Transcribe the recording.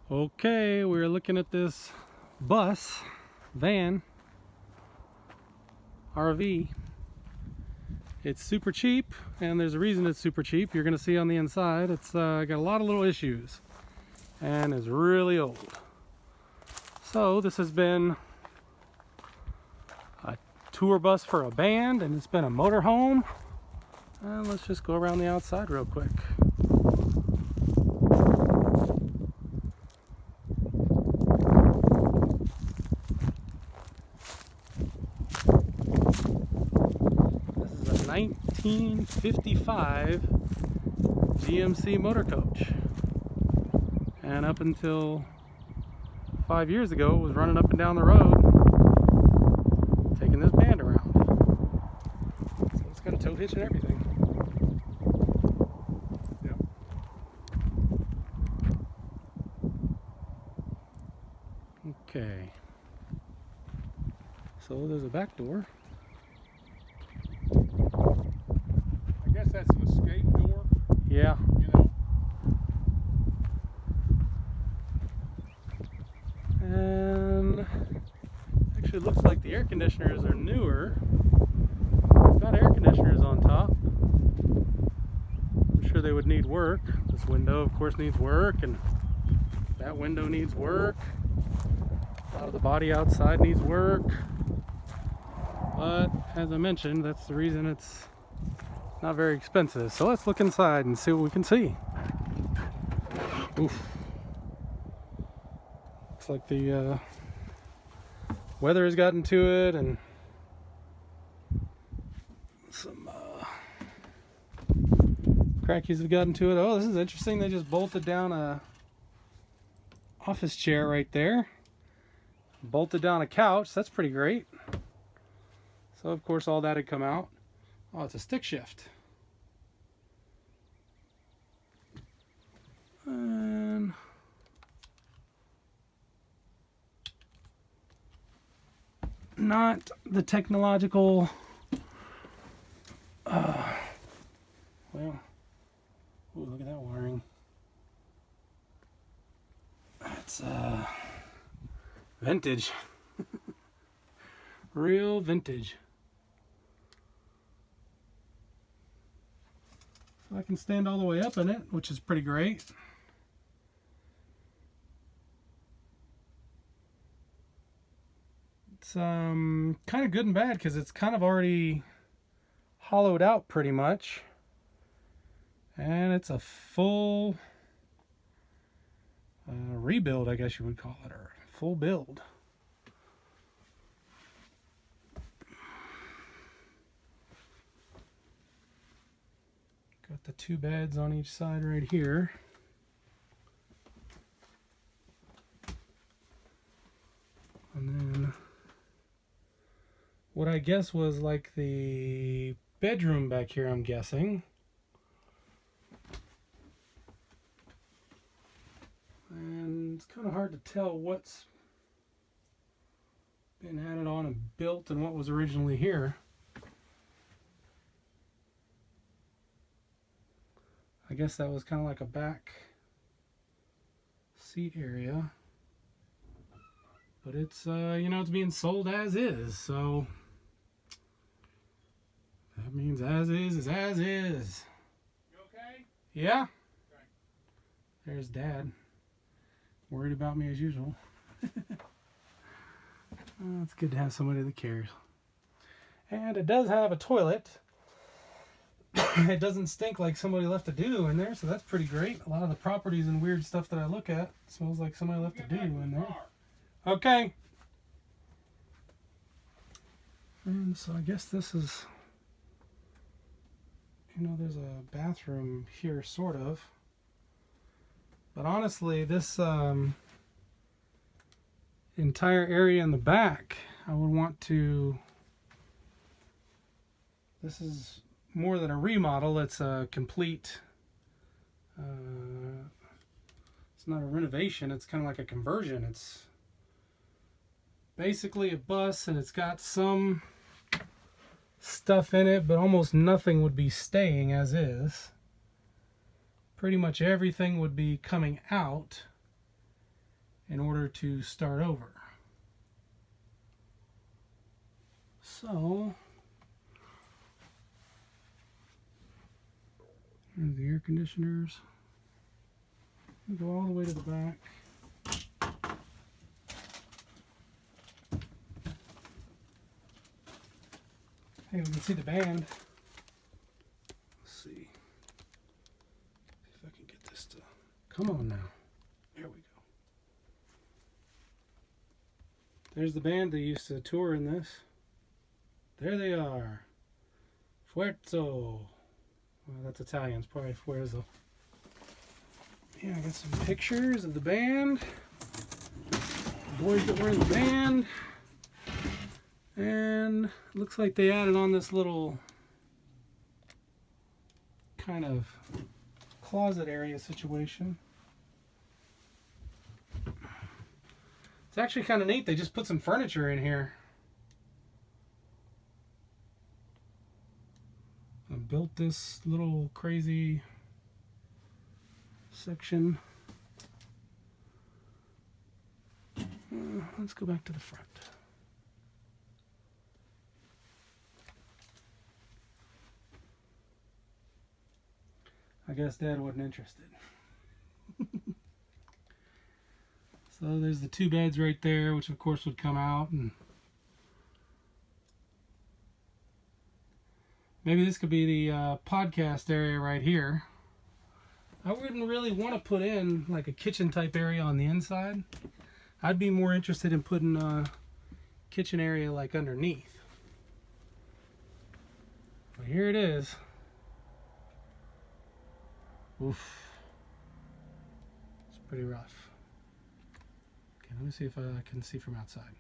Okay, we're looking at this van, RV. It's super cheap, and there's a reason it's super cheap. You're gonna see on the inside, it's got a lot of little issues, and is really old. So this has been a tour bus for a band, and it's been a motorhome. And let's just go around the outside real quick. This is a 1955 GMC motor coach. And up until 5 years ago, it was running up and down the road, taking this band around. So it's got a tow hitch and everything. Yep. Okay. So there's a back door. I guess that's an escape door. Yeah. You know. And actually, it looks like the air conditioners are newer. It's got air conditioners on top. I'm sure they would need work. This window, of course, needs work, and that window needs work. A lot of the body outside needs work. But as I mentioned, that's the reason it's not very expensive. So let's look inside and see what we can see. Oof. Looks like the weather has gotten to it, and some crackies have gotten to it. Oh, this is interesting. They just bolted down a office chair right there. Bolted down a couch. That's pretty great. So of course all that had come out. Oh, it's a stick shift. And not the technological well, ooh, look at that wiring. That's vintage. Real vintage. So I can stand all the way up in it, which is pretty great. It's kind of good and bad because it's kind of already hollowed out pretty much. And it's a full rebuild, I guess you would call it, or full build. Got the two beds on each side right here. And then what I guess was like the bedroom back here, I'm guessing. And it's kind of hard to tell what's been added on and built and what was originally here. I guess that was kind of like a back seat area. But it's, you know, it's being sold as is, so that means as is as is. You okay? Yeah? Okay. There's Dad. Worried about me as usual. It's good to have somebody that cares. And it does have a toilet. It doesn't stink like somebody left a doo-doo in there, so that's pretty great. A lot of the properties and weird stuff that I look at smells like somebody left a doo-doo in there. Okay. And so I guess this is, you know, there's a bathroom here, sort of. But honestly, this entire area in the back, I would want to, this is more than a remodel, it's a complete, it's not a renovation, it's kind of like a conversion. It's basically a bus, and it's got some stuff in it, but almost nothing would be staying as is. Pretty much everything would be coming out, in order to start over. So, here's the air conditioners. We go all the way to the back. Hey, we can see the band. Let's see if I can get this to come on now. There we go. There's the band that used to tour in this. There they are. Fuerzo. Well, that's Italian. It's probably Fuerzo. Yeah, I got some pictures of the band. The boys that were in the band. And it looks like they added on this little kind of closet area situation. It's actually kind of neat. They just put some furniture in here. I built this little crazy section. Let's go back to the front. I guess Dad wasn't interested. So there's the two beds right there, which of course would come out, and maybe this could be the podcast area right here. I wouldn't really want to put in like a kitchen type area on the inside. I'd be more interested in putting a kitchen area like underneath. But here it is. Oof. It's pretty rough. Okay, let me see if I can see from outside.